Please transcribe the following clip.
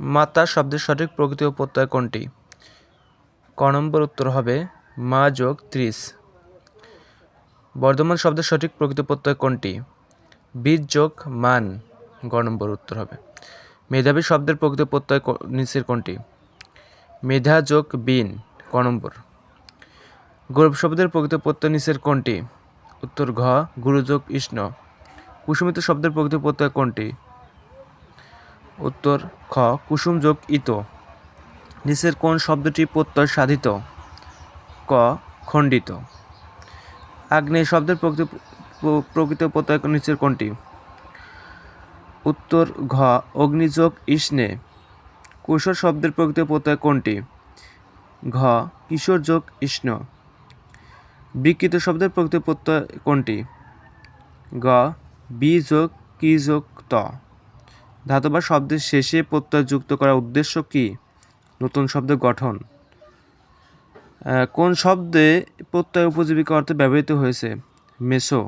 মাতা শব্দের সঠিক প্রকৃতি ও প্রত্যয় কোনটি? ক নম্বর উত্তর হবে মা যোগ 30। বর্ধমান শব্দের সঠিক প্রকৃতি প্রত্যয় কোনটি? বীজ যোগ মান। গ নম্বর উত্তর হবে। মেধাবী শব্দের প্রকৃতি প্রত্যয় নিচের কোনটি? মেধা যোগ বিন। ক নম্বর। গৌরব শব্দের প্রকৃতি প্রত্যয় নিচের কোনটি? উত্তর ঘ গুরু যোগ ইষ্ণ। কুসুমিত শব্দের প্রকৃতি প্রত্যয় কোনটি? উত্তর খ কুসুম যোগ ইত। নিচের কোন শব্দটি প্রত্যয় সাধিত? ক খণ্ডিত। আগ্নেয় শব্দের প্রকৃত প্রত্যয় নিচের কোনটি? উত্তর ঘ অগ্নিযোগ ইষ্ণে। কৈশোর শব্দের প্রকৃত প্রত্যয় কোনটি? ঘ কিশোর যোগ ইষ্ণ। বিকৃত শব্দের প্রকৃত প্রত্যয় কোনটি? গ বি যোগ কি যোগ ত। ধাতু বা শব্দের শেষে প্রত্যয় যুক্ত করার উদ্দেশ্য কি? নতুন শব্দের গঠন। কোন শব্দে প্রত্যয় উপজীবিকা অর্থে ব্যবহৃত হয়েছে? মেসো।